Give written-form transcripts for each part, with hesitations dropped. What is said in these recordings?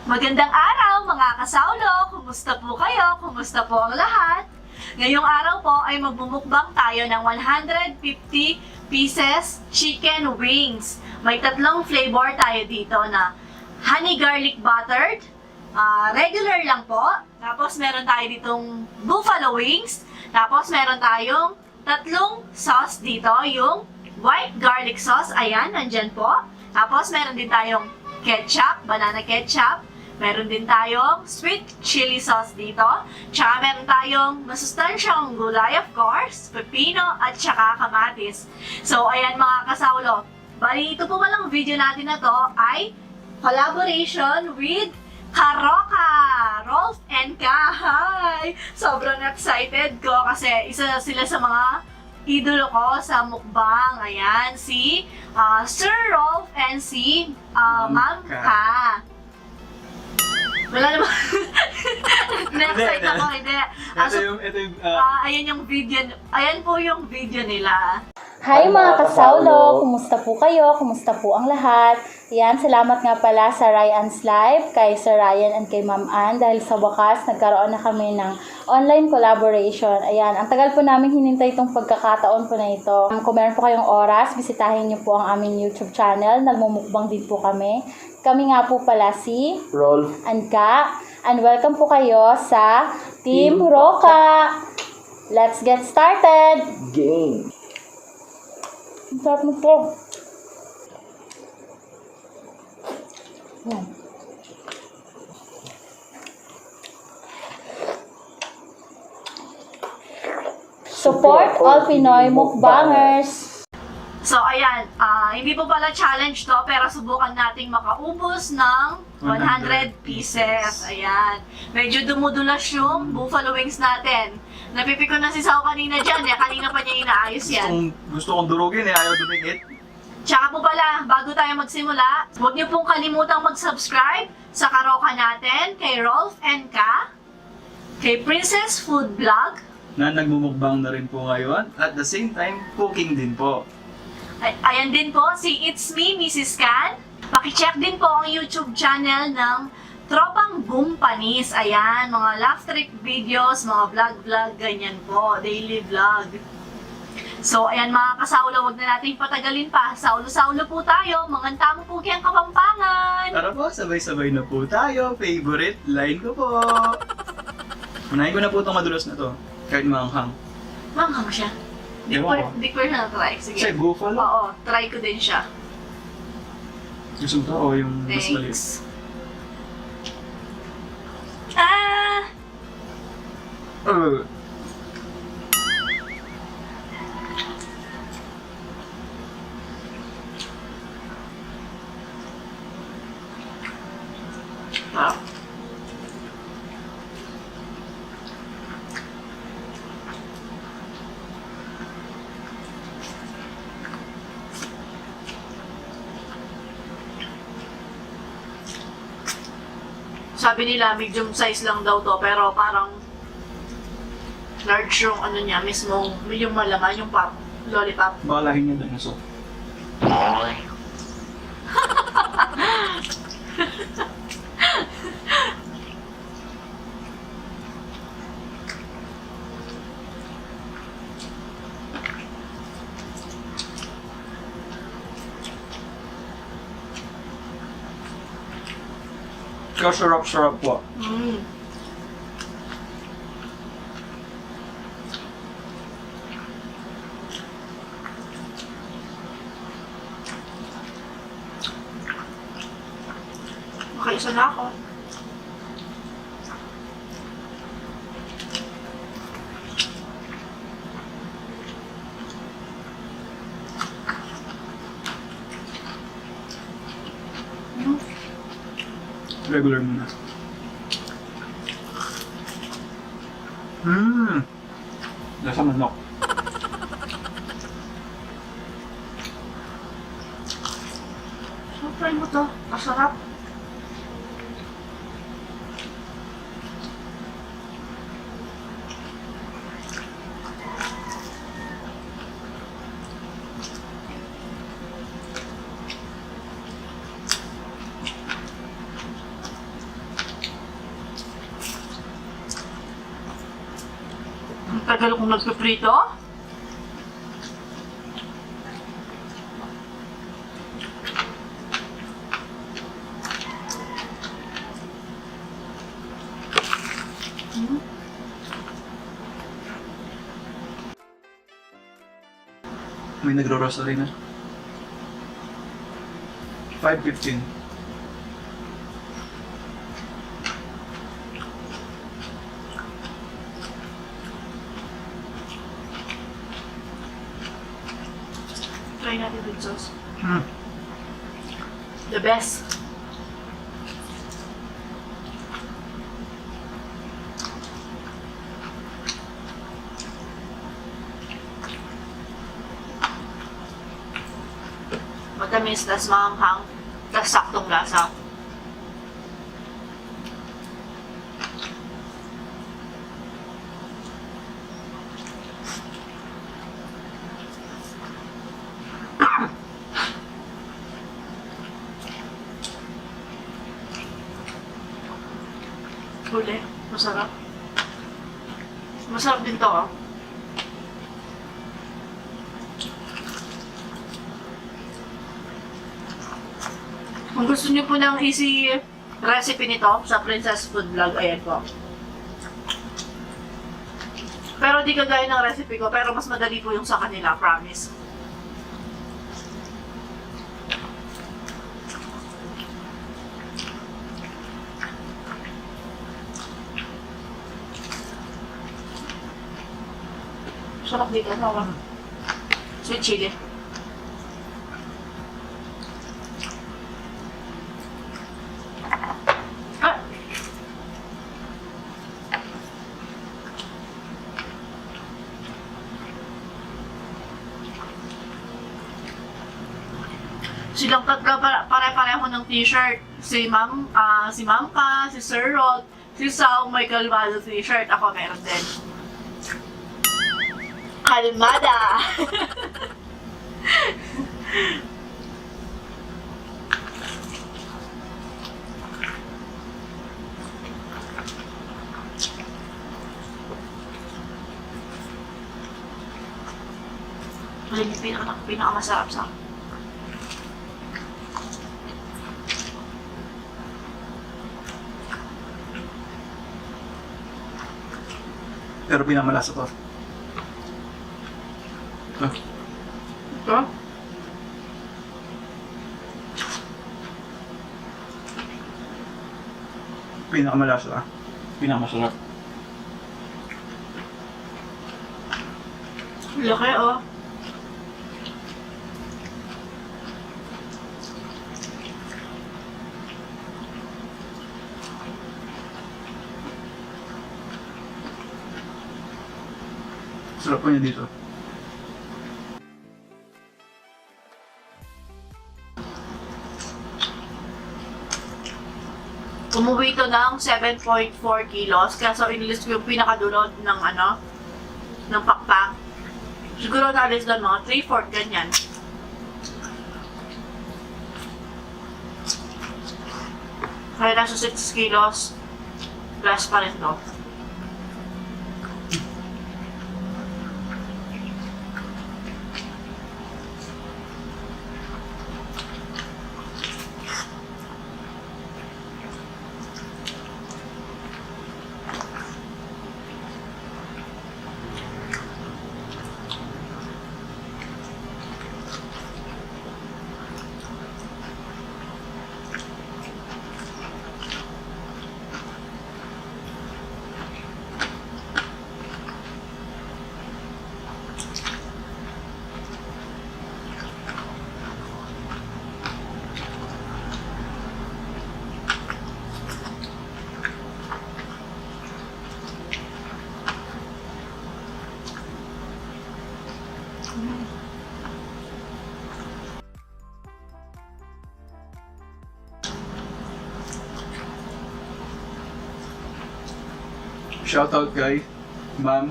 Magandang araw mga kasaulo! Kumusta po kayo? Kumusta po ang lahat? Ngayong araw po ay magbumukbang tayo ng 150 pieces chicken wings. May tatlong flavor tayo dito na honey garlic buttered, regular lang po. Tapos meron tayo ditong buffalo wings. Tapos meron tayong tatlong sauce dito, yung white garlic sauce, ayan, nandyan po. Tapos meron din tayong ketchup, banana ketchup. Meron din tayong sweet chili sauce dito. Tsaka meron tayong masustansyang gulay, of course, pepino at tsaka kamatis. So, ayan mga kasaulo. Bali, ito po palang video natin na to ay collaboration with Karoka, Rolf and Kai. Sobrang excited ko kasi isa sila sa mga idolo ko sa mukbang. Ayan, si Sir Rolf and si Ma'am Ka. Wala naman. Na-excite ako, hindi. Ayan yung video, ayan po yung video nila. Hi mga kasaulo! Kumusta po kayo? Kumusta po ang lahat? Yan, salamat nga pala sa Ryan's Live, kay Sir Ryan and kay Ma'am Ann dahil sa wakas nagkaroon na kami ng online collaboration. Ayan, ang tagal po namin hinintay itong pagkakataon po na ito. Kung meron po kayong oras, bisitahin niyo po ang aming YouTube channel. Nagmumukbang din po kami. Kami nga po pala si Rolf and Ka. And welcome po kayo sa Team Roka. Let's get started! Game. Ang sarap mo po. Yan. Support all Pinoy mukbangers. So, ayan, hindi po pala challenge to, pero subukan nating makaubos ng 100 pieces. Ayan. Medyo dumudulas yung buffalo wings natin. Napipiko na si Sao kanina dyan, kanina pa niya inaayos yan. Gusto kong durugin ayaw dumikit. Tsaka po pala, bago tayo magsimula, huwag niyo pong kalimutang mag-subscribe sa Karoka natin, kay Rolf and Ka, kay Princess Food Vlog, Na nagmumukbang na rin po ngayon. At the same time, cooking din po. ayan din po si It's Me, Mrs. Can. Pakicheck din po ang YouTube channel ng Tropang Bumpanis. Ayan, mga laugh trip videos, mga vlog-vlog, ganyan po, daily vlog. So, ayan mga kasaulo, wag na natin patagalin pa. Saulo-saulo po tayo, manganta mo po kayang Kapampangan. Tara po, sabay-sabay na po tayo. Favorite line ko po. Unahin ko na po itong madulas na to. Kahit maanghang. Manghang siya. Di Ewan ko. ko siya na-try. Sige. Kasi buffalo. Oo, try ko din siya. Gusto mo to o yung mas maliit? Thanks. Ah! Ah. Sabi nila medium size lang daw to, pero parang large yung ano niya, mismo yung malaman, yung pop, lollipop. Baka lahin niya dinosaur. Kasarap-sarap po. Mm. Okay, isa na ako. Regular muna. Lasa manok. So, try mo to. Masarap. Tagal kong nagpiprito. May nagro-rosary na. 5:15. Try natin with sauce. Hmm. The best. Matamis, tas maanghang, tas saktong lasa. Huli, masarap. Masarap din to, oh. Kung gusto niyo po ng easy recipe nito sa Princess Food Vlog, ayan po. Pero di kagaya ng recipe ko, pero mas madali po yung sa kanila, promise. Sarap dito, no? Sweet chili. Ah! Silang tatlo pare-pareho ng t-shirt. Si Ma'am Ka, si Sir Rod, si Sao may Calvado t-shirt. Ako meron din. Kalmada! Alin yung pinakamasarap sa akin. Pero pinakamalasa to. Ah, Ito? pinakamalasa ah. Pinakamasarap. Laki, oh. Sarap po niya dito. Umuwi ito ng 7.4 kilos. Kaso inilis ko yung pinakadulot ng ng pakpak. Siguro naalis doon mga 3/4 ganyan. Kaya nasa 6 kilos plus pa rin to. Shoutout kay Ma'am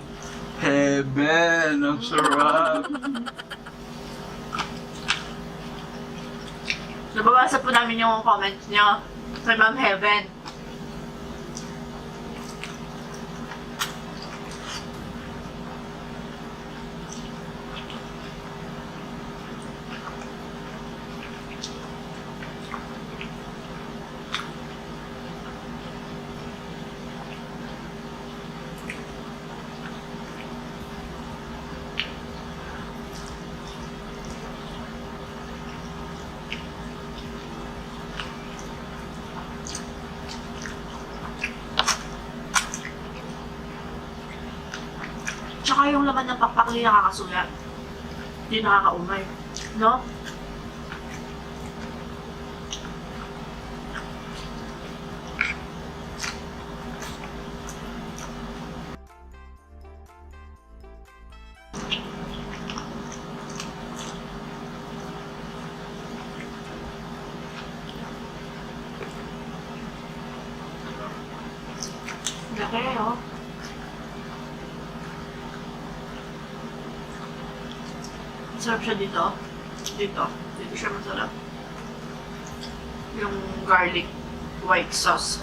Heaven. Ang sarap. Nababasa po namin yung comments niyo kay Ma'am Heaven. laman ng pakpak niya nakakasulat. Hindi nakakaumay. No? Laki, oh. Masarap siya dito. Dito siya masarap. Yung garlic white sauce.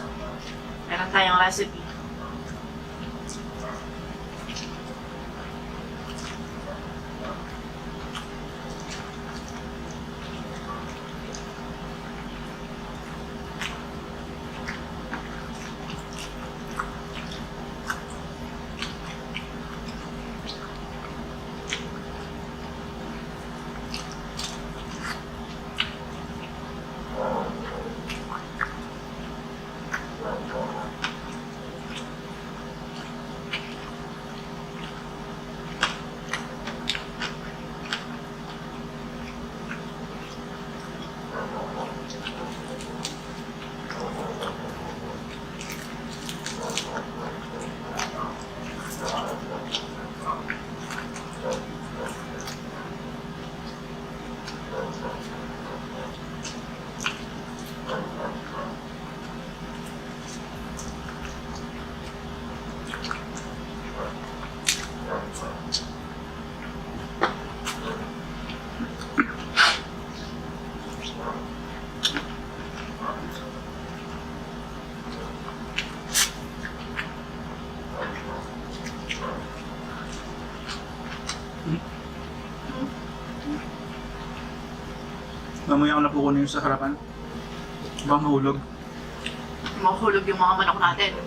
Meron tayong recipe. Mamaya ko na kukunin yung sa harapan. Baka mahulog. Mahulog yung mga manok natin.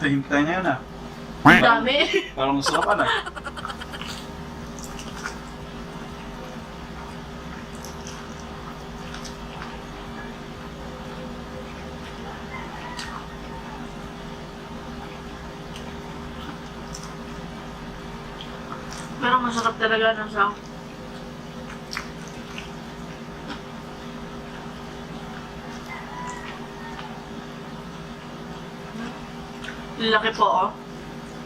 Tahimik tayo ngayon ah. Ang dami. Parang masarap na. Pero masarap talaga na siya. Laki po, oh.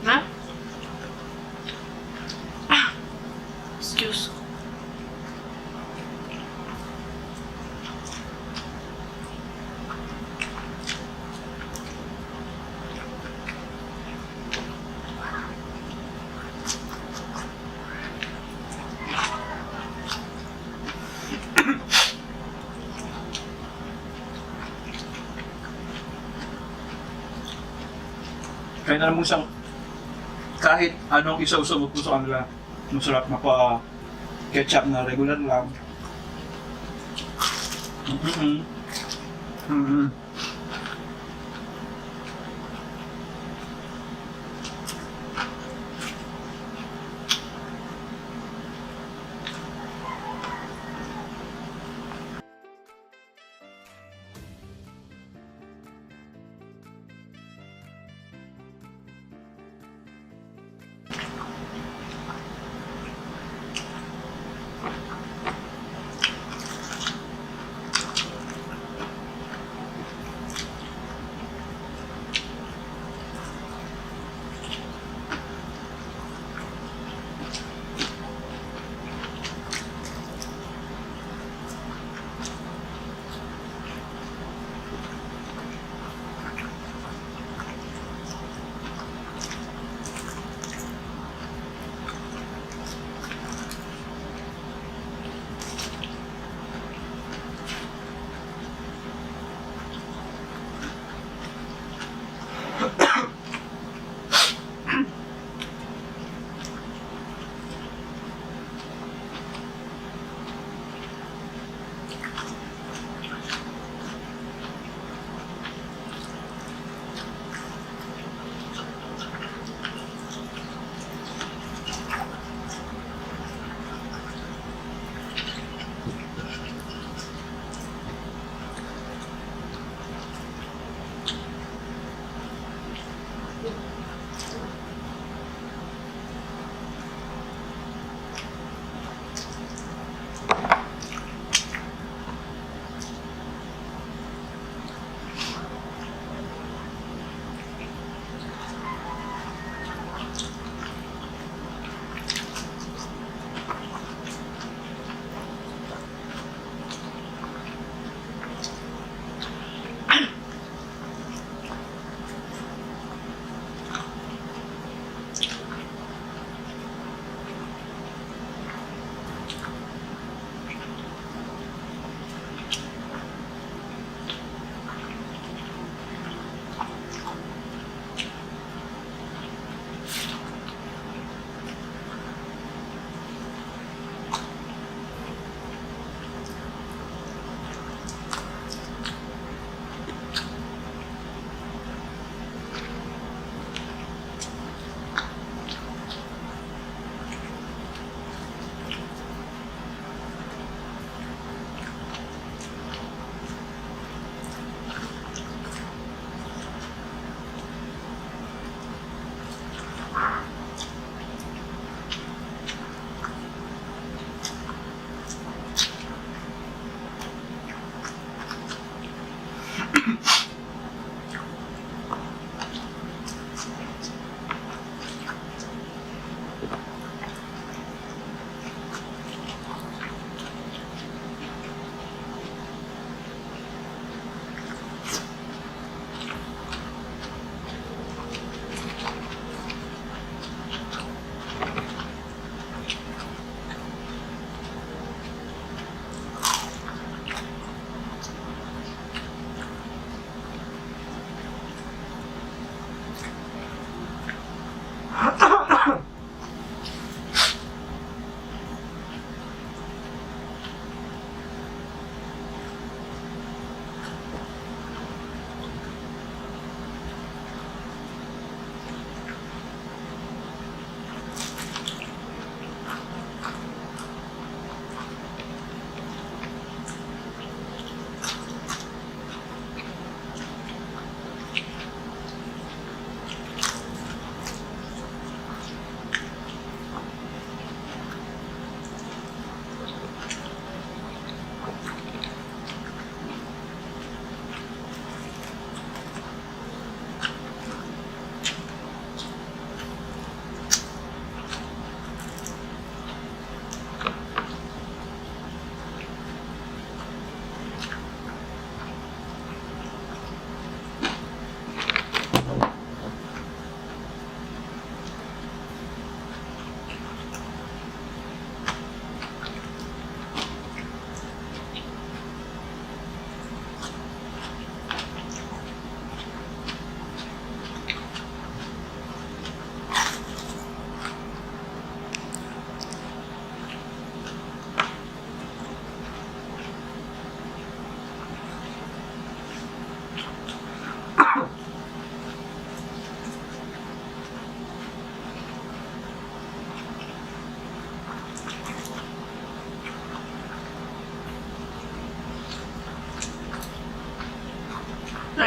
Na? Excuse. Kaya na naman siyang kahit anong isaw-saw mo po sa kanila. Masarap na pa ketchup na regular lang. Mm.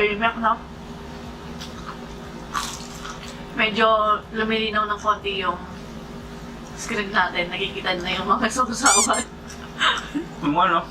tahimik, no? Medyo lumilinaw ng konti yung screen natin. Nakikita na yung mga sausawan. Yung ano?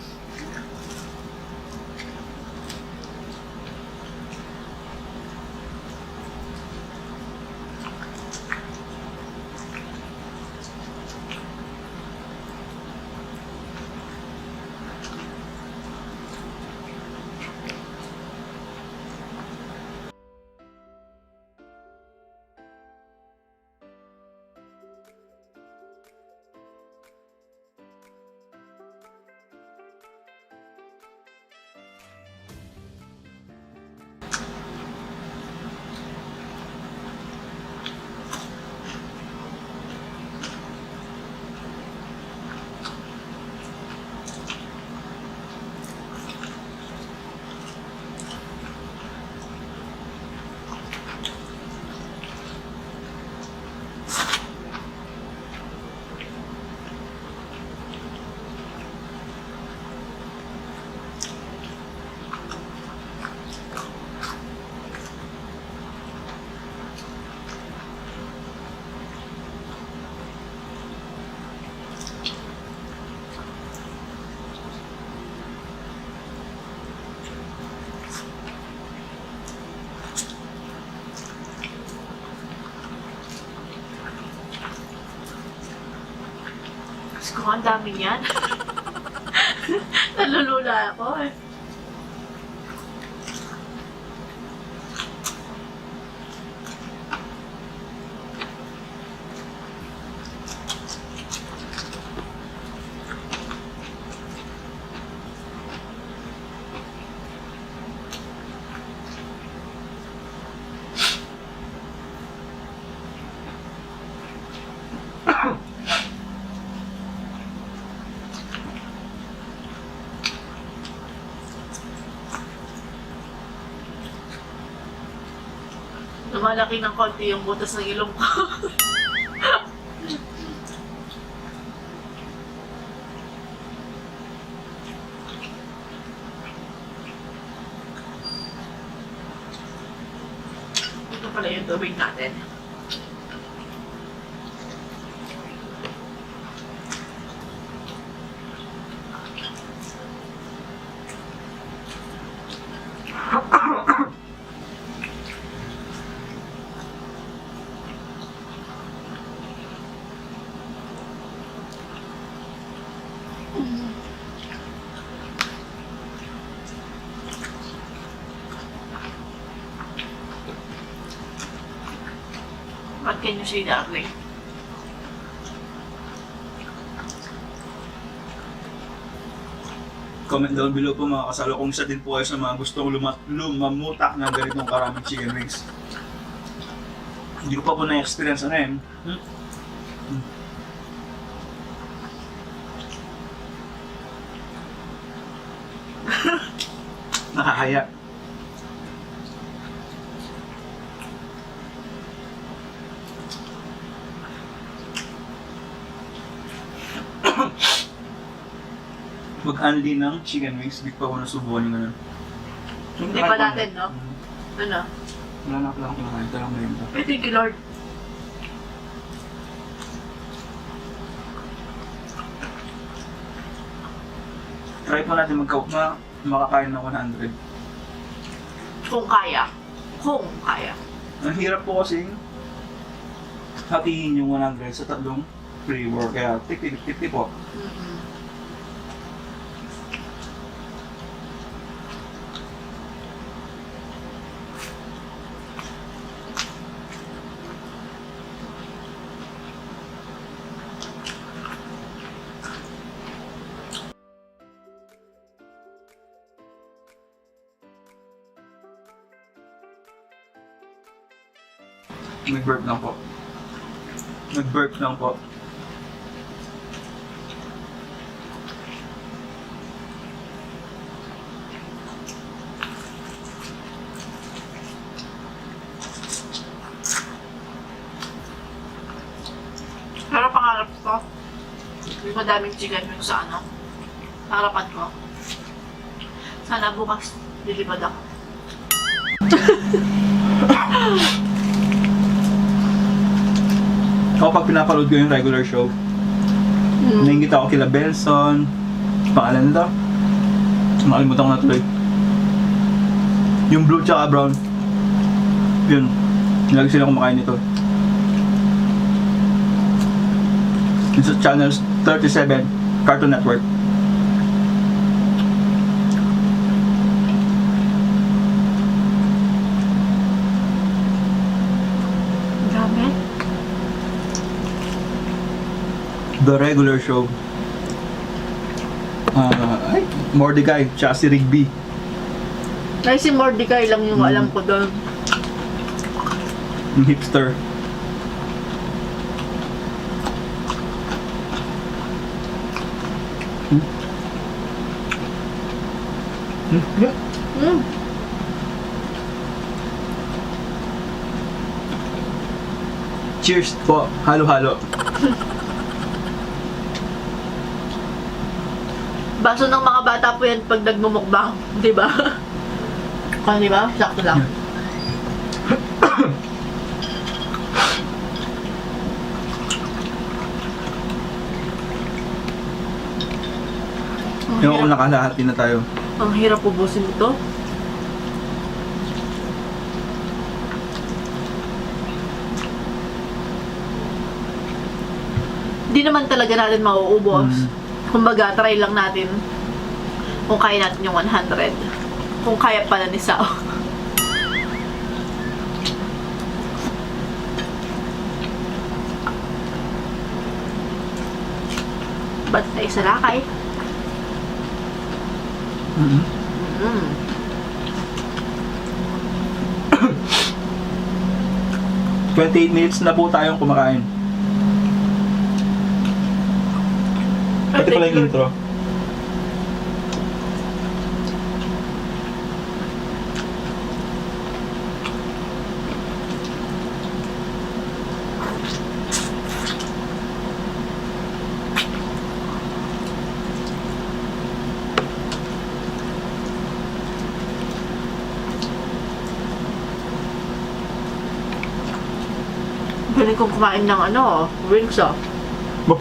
Diyos ko, ang dami niyan. Nalulula ako eh. Lumalaki ng konti yung butas ng ilong ko. Ito pala yung tubig natin. What can you say, darling? Comment down below po mga kasalo kung isa din po kayo sa mga gustong lumamutak ng ganitong karaming chicken wings. Hindi ko pa po na-experience ano yun. Nakakaya. Mag-unli ng chicken wings, di pa ako nasubukan yung ganun. Hindi pa natin, no? Ano? Wala na ako lang kinakain, talang na yun. Eh, thank you, Lord. Try po natin makakain ng 100. Kung kaya. Kung kaya. Ang hirap po kasi hatiin yung 100 sa tatlong flavor, kaya tip-tip po. Mm-hmm. Nag-burp lang po. Nag-burp lang po. Pero pangarap ko, may madaming chicken wings sa ano, harapan ko. Sana bukas, lilipad ako. Ako pag pinapaload ko yung regular show, naingit ako kila Benson, pangalan nito? Nakalimutan ko na tuloy. Yung blue tsaka brown. Yun. Lagi sila kumakain nito. It's sa channel 37, Cartoon Network. Dami. The regular show. Ay, Mordecai, tsaka si Rigby. Ay, si Mordecai lang yung alam ko doon. Yung hipster. Yeah. Mm. Cheers po. Halo-halo. Baso ng mga bata po yan pag nagmumukbang, di ba? Kung di ba? Sakto lang. Yung kung nakalahati na tayo. Ang hirap ubusin ito. Di naman talaga natin mauubos. Kumbaga, try lang natin kung kaya natin yung 100. Kung kaya pala ni Sao. Ba't na isa lakay? Mm-hmm. Mm. 28 minutes na po tayong kumakain. Pati pala yung intro. Galing kong kumain ng wings Bo-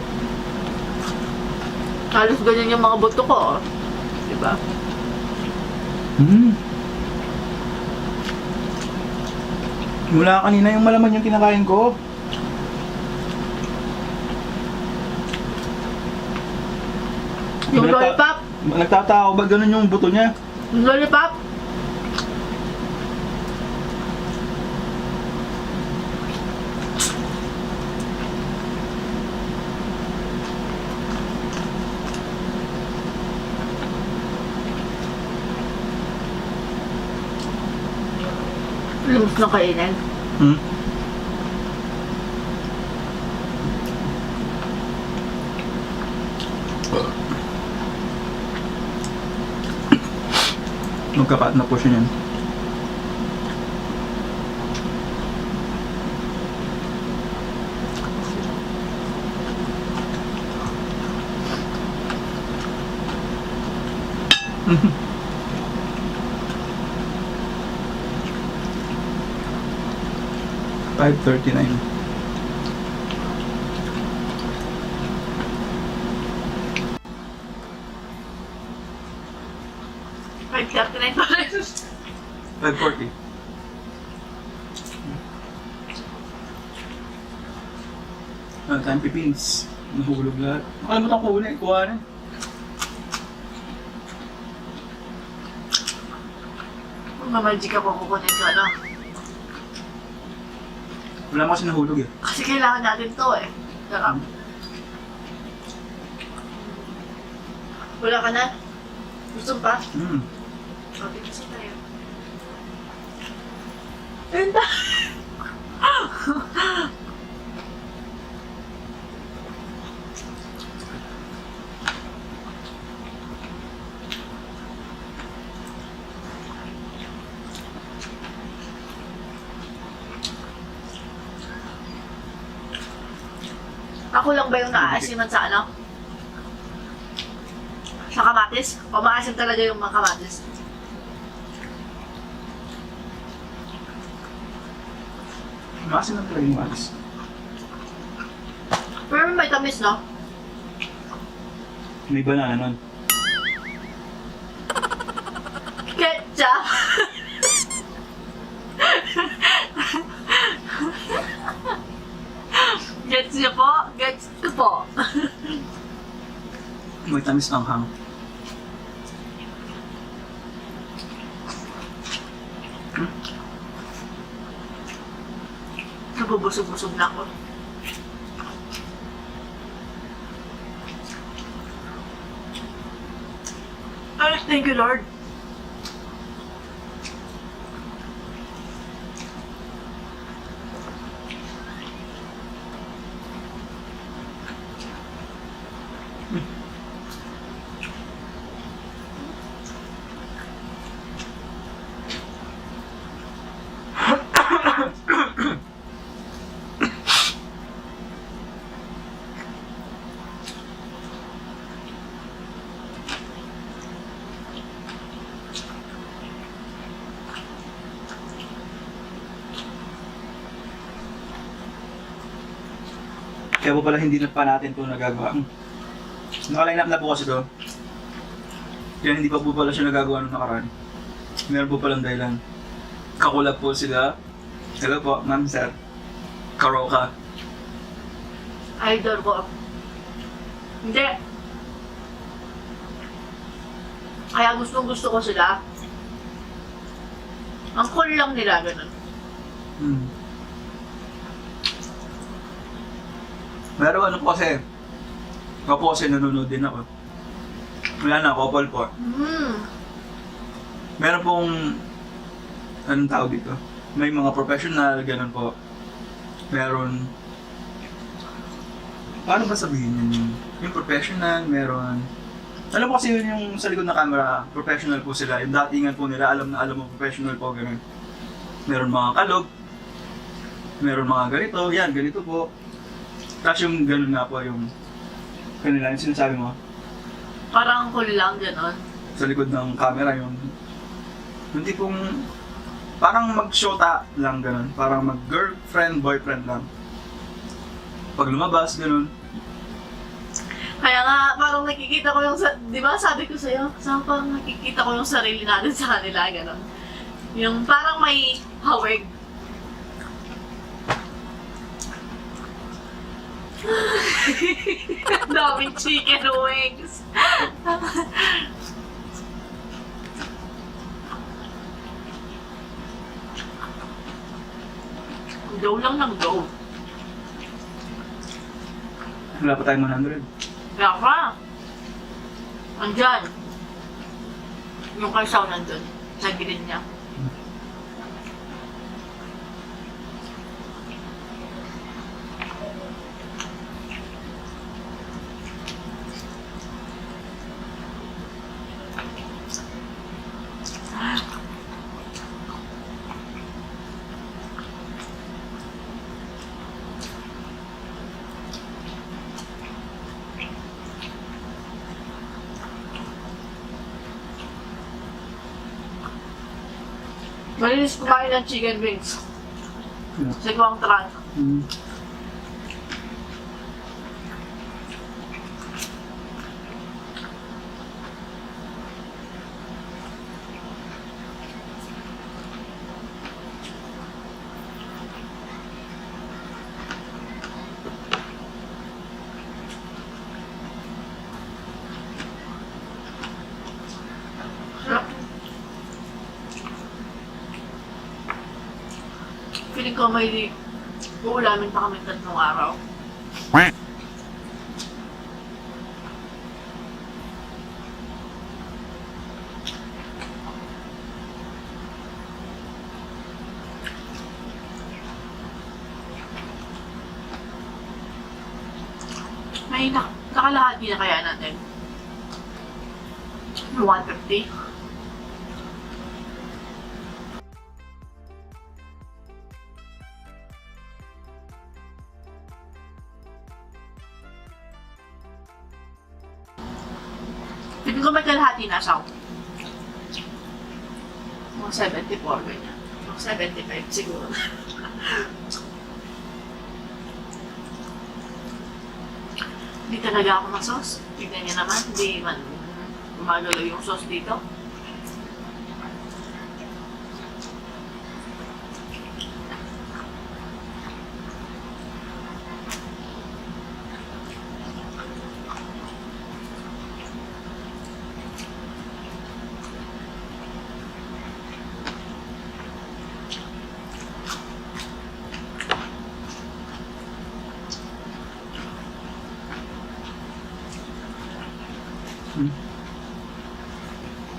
Halos ganyan yung mga buto ko. Diba? Mula kanina yung malaman yung kinakain ko. Yung Nagta- lollipop. Nagtataka ako, ba't ganun yung buto niya? Yung lollipop. Lumos na kainin. Hmm? Magkakat na po siya niyan. $5.39. $5.39 pa rin. $5.40. Time pipins. Nahulog lahat. Nakalimutan ko ulit. Kuha na. Mamagic ako kukunin ko Wala mo kasi nahulog eh. Kasi kailangan natin to eh. Sarap. Wala ka na? Gusto mo pa? Okay, kasi tayo. Ayun na! Ako lang ba yung naaasiman sa sa kamatis? O maasim talaga yung mga kamatis? Maasim lang talaga yung alis. Pero may tamis, no? May banana nun. Ketchup! Gets niyo po? Gets ko po. May tamis ang hang. Nabubusog-busog na ako. Ay, thank you, Lord. Kaya po pala hindi na pa natin ito nagagawa. Nakaline up na po kasi ito. Kaya hindi pa po pala siya nagagawa nung nakaraan. Meron po palang dahilan. Kakulab po sila. Hello po, ma'am, sir. Karoka. Idol ko. Hindi. Kaya gustong-gusto ko sila. Ang cool lang nila, ganun. Hmm. Meron ano po kasi. Ako po kasi nanonood din ako. Wala na, couple po. Meron pong, anong tawag dito? May mga professional, ganun po. Meron, paano ba sabihin yun? Yung professional, meron. Alam mo kasi yun yung sa likod ng camera, professional po sila. Yung datingan po nila, alam na alam mo, professional po, ganun. Meron mga kalog, meron mga ganito, yan, ganito po. Tapos yung ganun nga po yung kanila, yung sinasabi mo, Parang cool lang, ganun. sa likod ng camera yung tipong parang mag-shota lang ganun, parang mag-girlfriend, boyfriend lang. Pag lumabas, ganun. Kaya nga, parang nakikita ko yung, di ba sabi ko sa'yo, saan parang nakikita ko yung sarili natin sa kanila, ganun. Yung parang may hawig. Daming chicken wings. Go lang ng go. Wala pa tayong 100. Kaya ka. Andyan. Yung kaysaw nandun. Sa gilid niya. Malinis kumain ng chicken wings. Sa Guang Trang. Hmm. Feeling ko may uulamin pa kami 3 araw. May nakalahati na kaya natin. 150. Feeling ko may kalahati na siya. Mga 74 ganyan. Mga 75 siguro. Hindi talaga ako masos. Tignan niyo naman, hindi man gumagalaw yung sauce dito.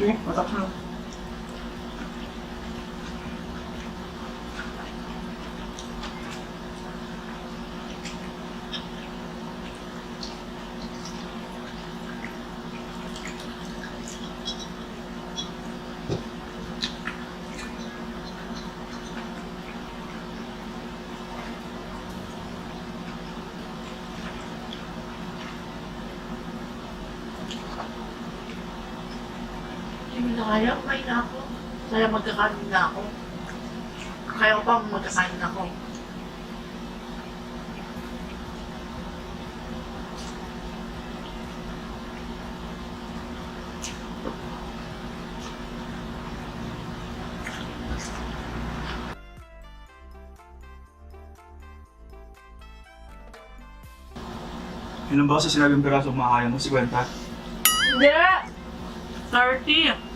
Sige, matak na. Hindi na kaya, kumain na ako. Kaya magkakanin na ako. Kaya ko pa magkakanin ako. Ilan ba kasi sinabing piraso makakaya mo? 50? Hindi! 30!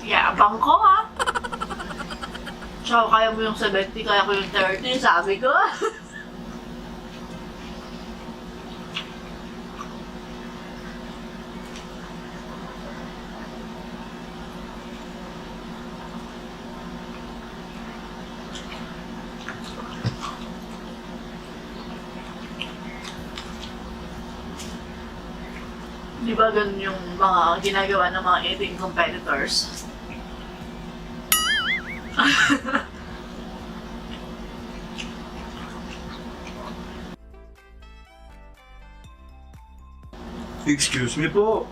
Yabang ko ha! Tsaka kaya mo yung 70, kaya ko yung 30, sabi ko. Di ba ganun yung mga ginagawa ng mga eating competitors? Excuse me po.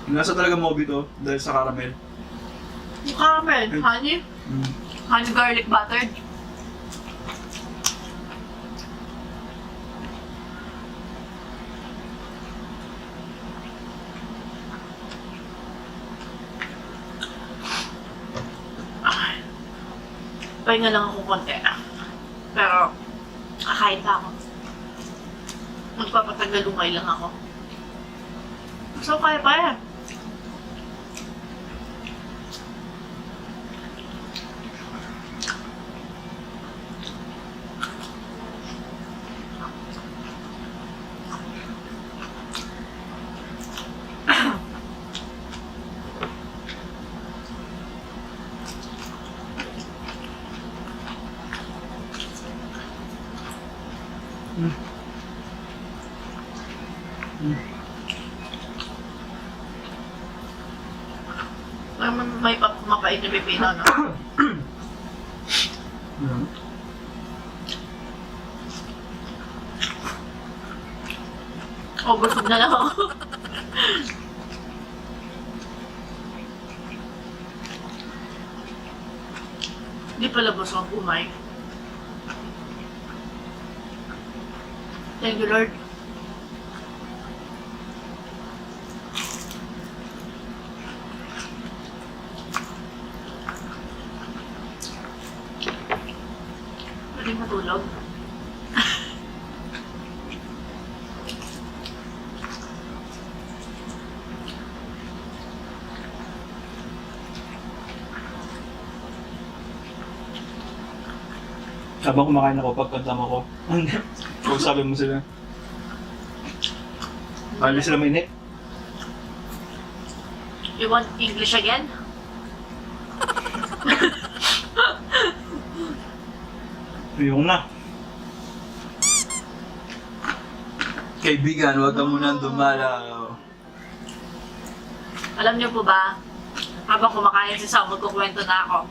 Nasa talaga movie to dahil sa caramel. Yung caramel, honey, honey garlic buttered. Ay, pahinga lang ako konti. Pero, kakain pa ako. Magpapatagalungay lang ako. So, kaya pa yan. May mapait na pipino, no? Oh, busog na lang ako. Di pala busog, umay. Thank you, Lord. Pwede matulog. Habang kumakain ako, pagkantama ko, kung sabi mo sila, alis sila mainit. You want English again? Ayoko na. Kaibigan, huwag ka munang dumalaw. Alam niyo po ba, habang kumakain si Sam, magkukwento na ako.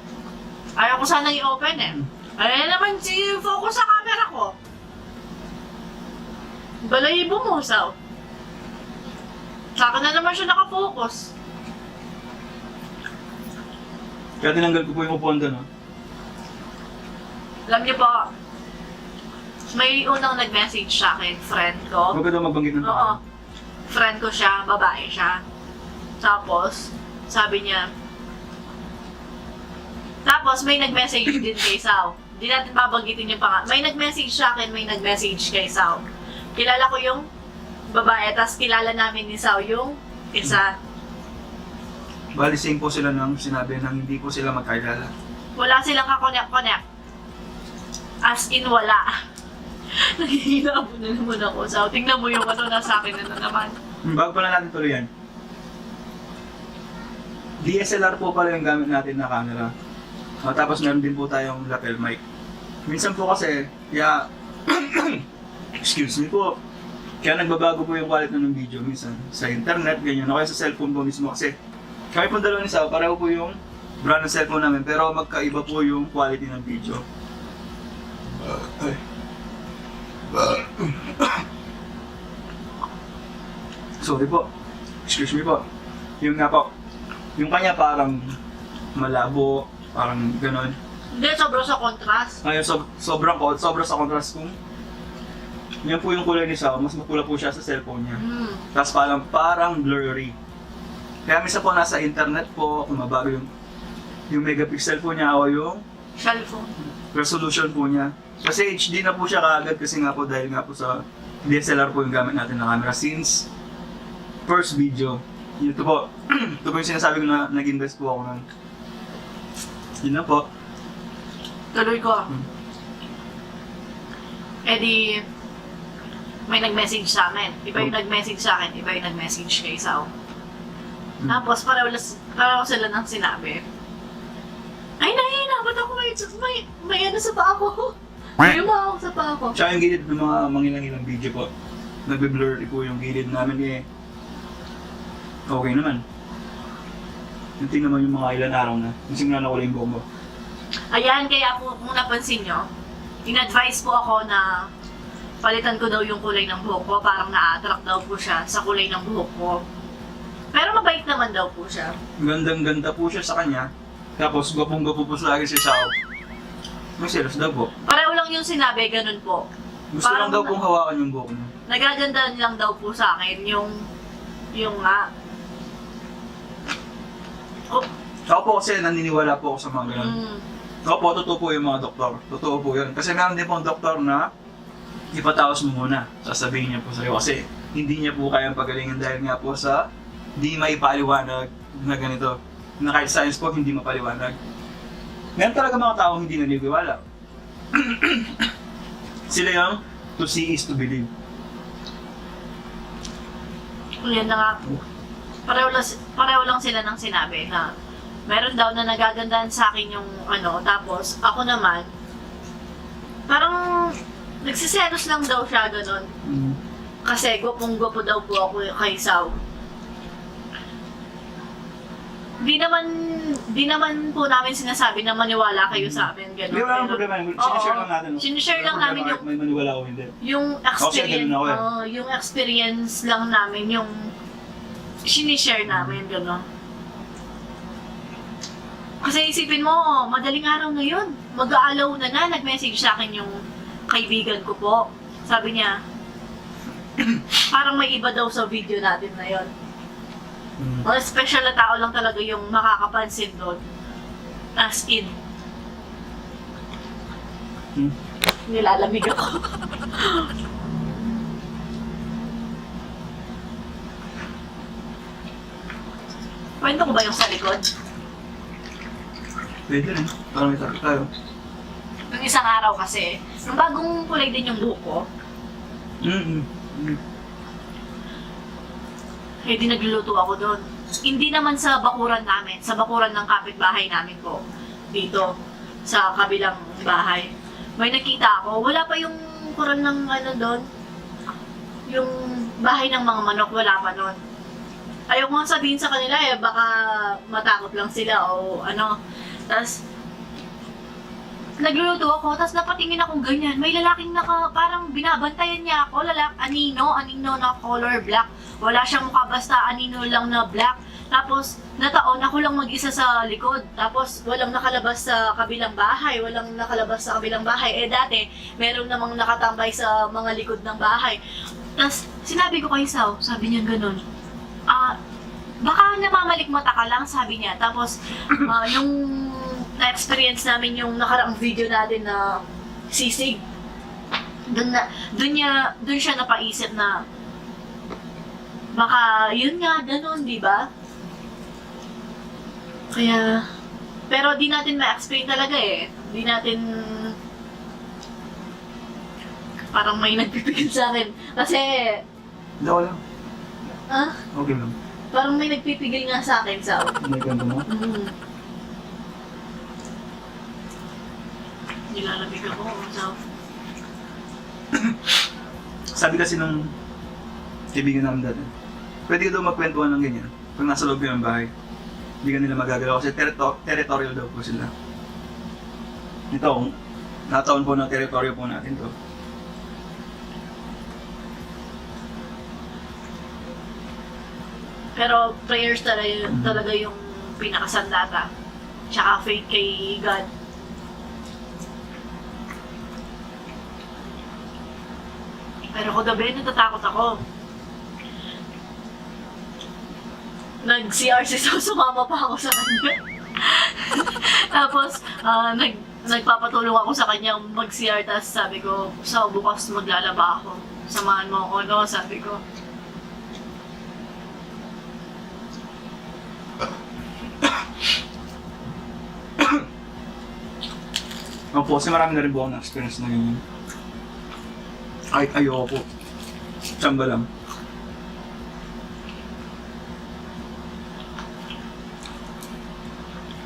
Ayaw ko sanang i-open eh. Ay naman focus sa camera ko. Balahibo mo, Saw. Sa akin na naman siya nakafocus. Kaya tinanggal ko po yung upuan doon, Alam niyo po, may unang nag-message sa akin, friend ko. Huwag ka daw magbanggit ng Oo. pangalan. Friend ko siya, babae siya. Tapos, sabi niya, tapos may nag-message din kay Sao. Di natin babanggitin yung pangalan. May nag-message sa akin, may nag-message kay Sao. Kilala ko yung babae, tapos kilala namin ni Sao yung isa. Bali, same po sila nang sinabi na hindi po sila magkakilala. Wala silang kakonek-konek. As in, wala. Nagihila mo na naman ako. Sao, tingnan mo yung ano nasa akin na naman. Bago pala natin tuloy yan. DSLR po pala yung gamit natin na camera. Tapos meron din po tayong lapel mic. Minsan po kasi, kaya, excuse me po, kaya nagbabago po yung quality ng video minsan. Sa internet, ganyan, o kaya sa cellphone po mismo. Kasi kami po dalawa ni Sao, pareho po yung brand ng cellphone namin, pero magkaiba po yung quality ng video. Sorry po. Excuse me po. Yung nga po, yung kanya parang malabo, parang ganon. Hindi, sobrang sa contrast. Ngayon, sobra sa contrast kung yan po yung kulay ni Sao, mas mapula po siya sa cellphone niya. Tapos parang blurry. Kaya minsan po nasa internet po, kung mabago yung megapixel po niya o yung Cellphone. resolution po niya. Kasi HD na po siya kaagad kasi nga po dahil nga po sa DSLR po yung gamit natin na camera since first video. Ito po, ito po yung sinasabi ko na nag-invest po ako nun. Yun na po. Tuloy ko. Eh di, may nag-message sa amin. Iba yung nag-message sa akin, iba yung nag-message kay Sao. Tapos pareho sila nang sinabi. Ay, nahihina, ba't ako may ano sa paa ko? May umawak sa paa ko. Tsaka yung gilid ng mga mangilang-ilang video po. Nagbe-blur po yung gilid namin eh. Okay naman. Yung tingnan mo yung mga ilan araw na. Nasimula na ko lang yung buhok mo. Ayan, kaya po kung napansin nyo, in-advise po ako na palitan ko daw yung kulay ng buhok ko. Parang na-attract daw po siya sa kulay ng buhok ko. Pero mabait naman daw po siya. Gandang-ganda po siya sa kanya. Tapos gwapong-gwapo po lagi si Sao. May selos daw po. Pareho lang yung sinabi, ganun po. Gusto lang Parang daw pong hawakan yung buhok niya. Nagaganda lang daw po sa akin yung nga. Oh, Ako po kasi naniniwala po ako sa mga ganun. mm, Ako po, totoo po yung mga doktor. Totoo po yun. Kasi meron din po ang doktor na ipataos mo muna. Sasabihin niya po sa'yo. Kasi hindi niya po kayang pagalingin dahil nga po sa di maipaliwanag na ganito. Na kahit science po, hindi mapaliwanag. Meron talaga mga tao hindi naniniwala. Sila yung to see is to believe. yan na nga po. Pareho lang sila ng sinabi na meron daw na nagagandahan sa akin yung ano, tapos ako naman, parang nagsiselos lang daw siya ganun. Kasi gwapong-gwapo daw po ako kay Sao. Di naman po namin sinasabi na maniwala kayo sa amin, gano'n. Hindi, wala nang problema. Sinishare lang natin. Sinishare lang namin yung may maniwala o hindi. yung Kasi experience, ganun ako eh. yung experience lang namin, yung sinishare namin, gano'n. Kasi isipin mo, madaling araw na yun. Mag-aalaw na, nag-message sa akin yung kaibigan ko po. Sabi niya, parang may iba daw sa video natin na yun. Mga special na tao lang talaga yung makakapansin doon. As in. Nilalamig ako. Kwento ko ba yung sa likod? Pwede rin. Parang may topic tayo. Nung isang araw kasi, nung bagong kulay din yung buhok ko, eh di nagluluto ako doon. Hindi naman sa bakuran namin, sa bakuran ng kapitbahay namin po. Dito, sa kabilang bahay. May nakita ako, wala pa yung kuran ng ano doon. Yung bahay ng mga manok, wala pa noon. Ayaw ko nga sabihin sa kanila eh, baka matakot lang sila o ano. Tapos, nagluluto ako, tapos napatingin akong ganyan. May lalaking parang binabantayan niya ako, anino na color black. Wala siyang mukha, basta anino lang na black. Tapos, nataon ako lang mag-isa sa likod. Tapos, walang nakalabas sa kabilang bahay. Dati, meron namang nakatambay sa mga likod ng bahay. Tapos, sinabi ko kay Sao, sabi niya ganun, baka namamalikmata ka lang, sabi niya. Tapos, yung na-experience namin yung nakaraang video natin na sisig, dun siya napaisip na baka yun nga, ganun, di ba? Kaya, pero di natin ma-explain talaga eh. Di natin, parang may nagpipigil sa akin. Kasi, Hindi, wala. Okay lang. parang may nagpipigil nga sa akin, Sao. May ganito mo? Nilalamig ako, Sao. Sabi kasi nung kaibigan namin dati, pwede ka daw magkwentuhan ng ganyan pag nasa loob ka ng bahay. Hindi ka nila magagalaw kasi territorial daw po sila. Ito, nataon po ng teritoryo po natin to. Pero prayers talaga yung pinakasandata. Tsaka faith kay God. Pero kagabi, natatakot ako. Nag-CR si Sao, sumama pa ako sa kanya. Tapos, nagpapatulong ako sa kanya mag-CR, tapos sabi ko, Sao, bukas maglalaba ako. Samahan mo ako, no? Sabi ko. Opo, kasi marami na rin po ako na-experience na ganyan. Kahit ayoko po. Tsamba lang.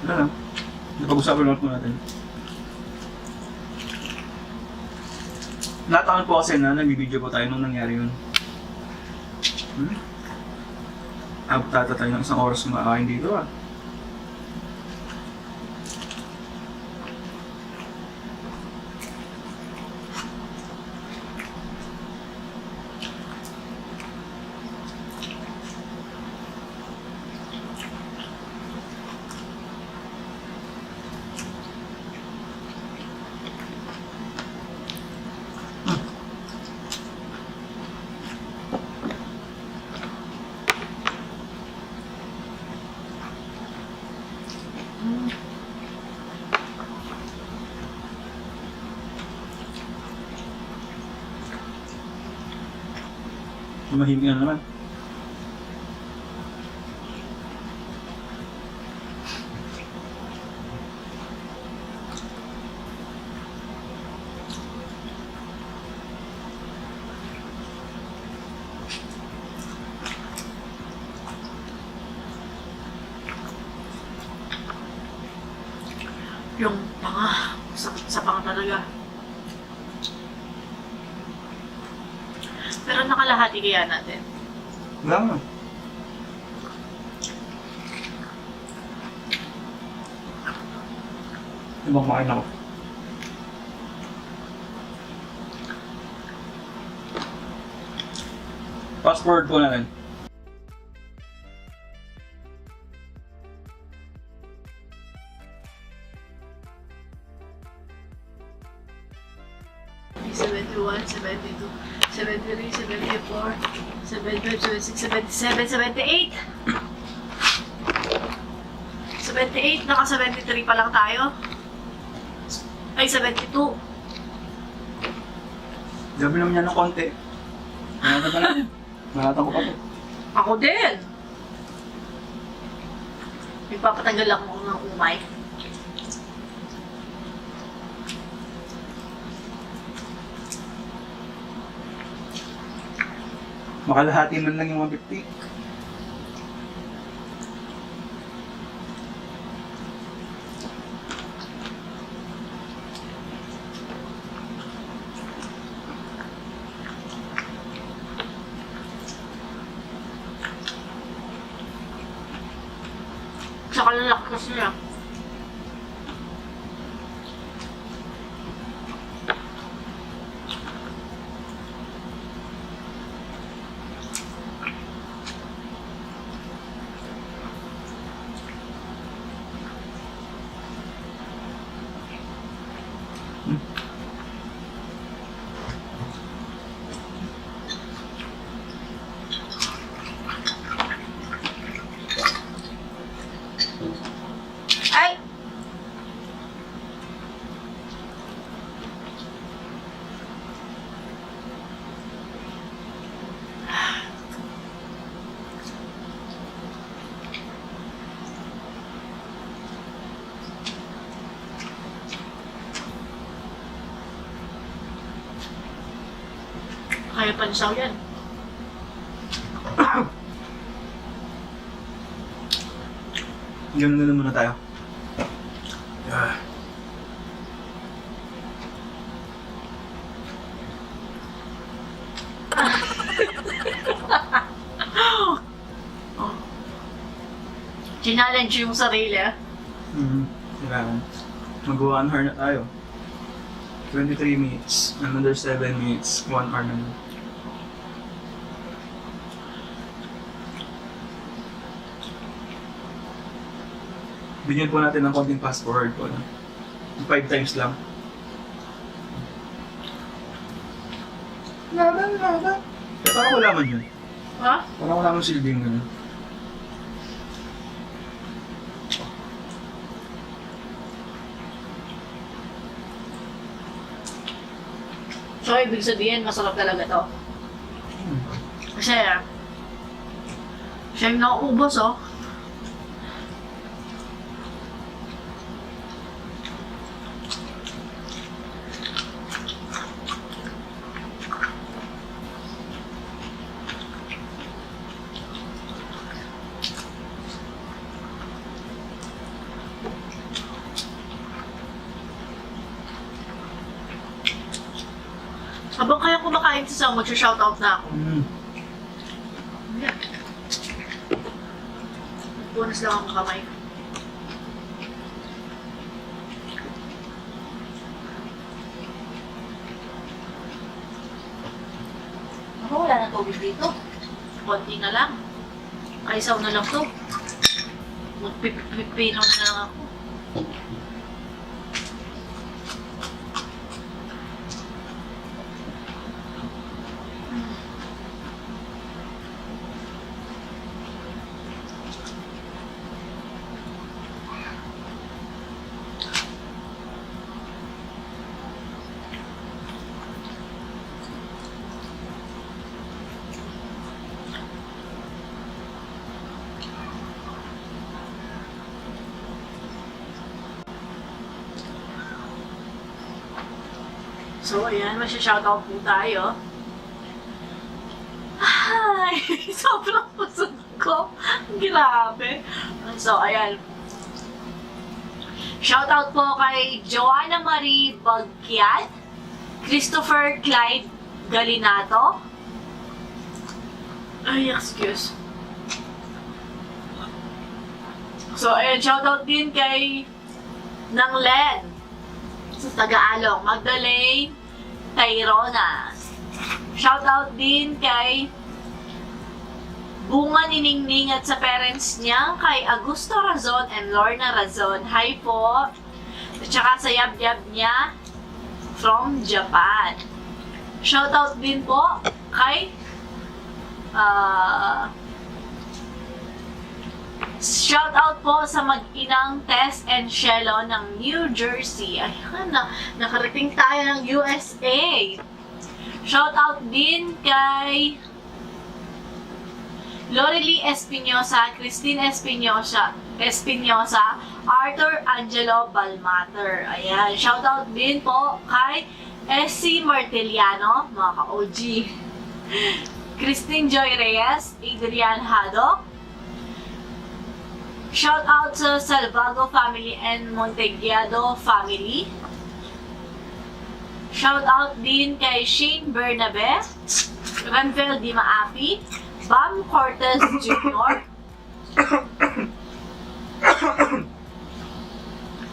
Wala lang. Napag-usapan naman po natin. Nataon po kasi na nag-video po tayo nung nangyari yun. Abot tata tayo ng isang oras kumakain dito ah. Mahimik na naman. Yung panga, sakit sa panga talaga. Pero nakalahati kaya natin. Wala nga. Ibang makain ako. Fast forward po natin. '71, '72, '73, '74, '75, '76, '77, '78. 78, naka 73 pa lang tayo. Ay, 72. Gabi naman yan ng konti. Manatan pa natin. Manatan ko pa po. Ako din. Nagpapatanggal ako ng umay. Makalahati man lang yung 150. Saka lalakas niya. Ay! Kaya pansaw yan. Ganun na muna tayo. Yeah. Challenge yung sarili. Kailangan. Mag-1 hour na tayo. 23 minutes. Another 7 minutes. 1 hour na. Bigyan po natin ng konting fast forward po. 5 times lang. Nada. Parang wala man yun. Ha? Parang wala man silbing ganun. So, ibig sabihin, masarap talaga to. Kasi, siya yung nauubos, oh. Habang kaya kumakain sa Sam, mag-shoutout na ako. Yeah. Bonus lang ang kamay. Ako, wala na tubig dito. Konti na lang. Kaisaw na lang to. Magpipino na lang ako. So, ayan, masya-shoutout po tayo. Ay, sobrang pusog ko. Grabe. So, ayan. Shoutout po kay Joanna Marie Bagkiat, Christopher Clyde Galinato. Ay, excuse. So, ayan, shoutout din kay Nanglen sa Tagalog, Magdalene Tayrona. Shoutout din kay Bunga ni Ningning at sa parents niya, kay Augusto Razon and Lorna Razon. Hi po. At saka sa yab-yab niya from Japan. Shoutout din po kay shoutout po sa mag-inang Tess and Shelo ng New Jersey. Ayan, nakarating tayo ng USA. Shoutout din kay Lorely Espinosa, Christine Espinosa, Arthur Angelo Balmater. Ayan, shoutout din po kay SC Martiliano, mga ka-OG. Christine Joy Reyes, Adrian Haddock. Shout out sa Salvago family and Montegiado family. Shout out din kay Shane Bernabe, Renvel Di Maapi, Bam Cortez Jr.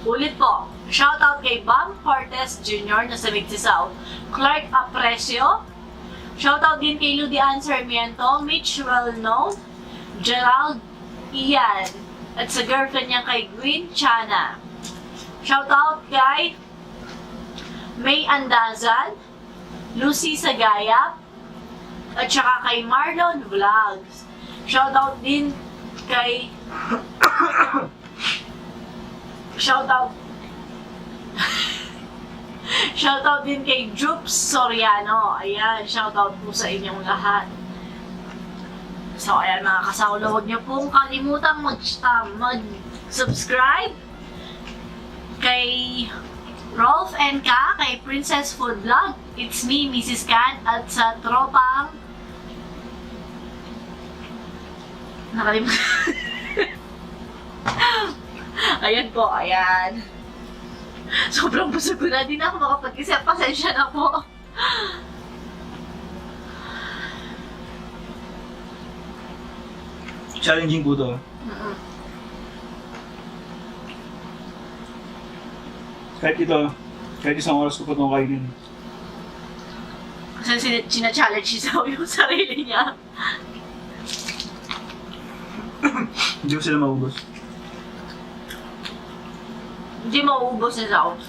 Ulit po. Shout out kay Bam Cortez Jr. na sa Migtisaw, Clark Aprecio. Shout out din kay Ludian Sarmiento, Mitch Well-Known, Gerald Ian, at sa girlfriend niya kay Gwyn Chana. Shoutout kay May Andazan, Lucy Sagayap, at saka kay Marlon Vlogs. Shoutout din kay... Shoutout din kay Jups Soriano. Ayan, shoutout po sa inyong lahat. So, ayan mga kasaulo, huwag niyo pong kalimutan mag-subscribe kay Rolf and Ka, kay Princess Food Vlog. It's me, Mrs. Can, at sa tropang... Nakalimutan. Ayan po, ayan. Sobrang busog ko na, di na ako makapag-isip. Pasensya na po. Challenging po to. Kahit isang oras ko pa itong kainin. Kasi sina-challenge siya yung sarili niya. Hindi ko sila maubos. Hindi mauubos ni Zao.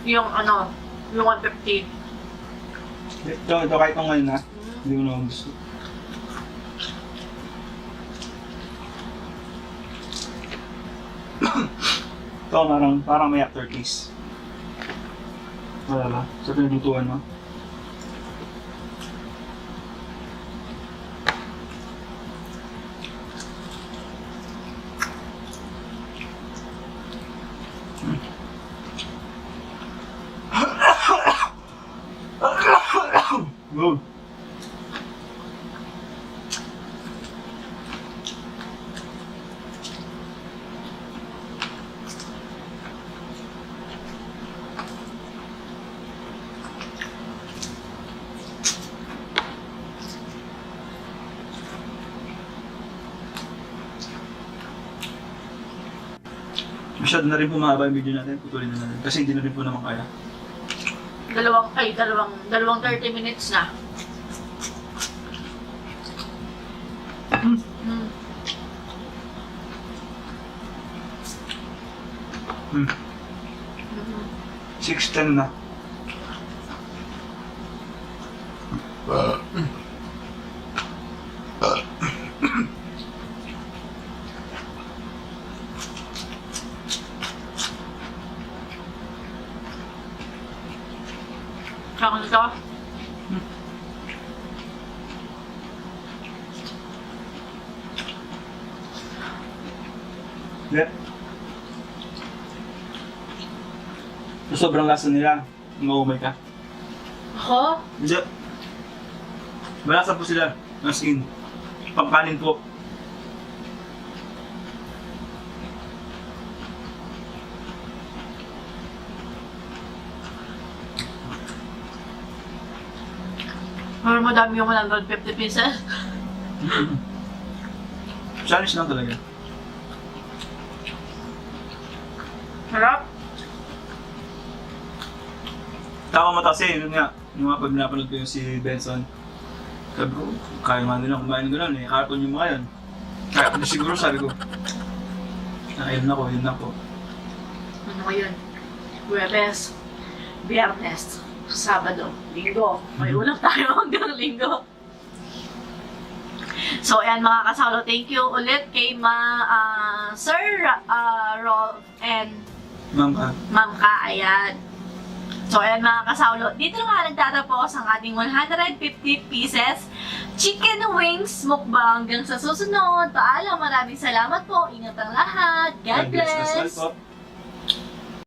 Yung ano, yung 150. Ito kahit nung ngayon na, hindi ko naubos. Ito parang may aftertaste. Wala ba? Sa pinaglutuan mo? Good. Masyado na rin po mahaba yung video natin, putulin na natin. Kasi hindi na rin po naman kaya. Dalawang 30 minutes na. Hmm. 6:10 na. Saka nito. Yeah. So, sobrang lasa nila. Maumay ka. Ako? Hindi. Malasa po sila. As in. Pangkanin po. Pero madami yung 150 pieces. Challenge lang talaga. Harap. Tama mataas eh. Yun nga. Yung mga pag napanood ko yung si Benson. Sabi ko, kaya man nila kumain ng gano'n eh. Karton yung mga yun. Kaya ko siguro sabi ko. Yun na po. Ano ngayon? Huwebes, Biyernes, Sabado, Linggo. May ulam tayo hanggang Linggo. So, ayan mga kasaulo, thank you ulit kay Sir Rolf and Ma'am Ka, ayan. So, ayan mga kasaulo, dito na nga nagtatapos ang ating 150 pieces chicken wings mukbang. Hanggang sa susunod, paalam, maraming salamat po, ingat ang lahat, God bless!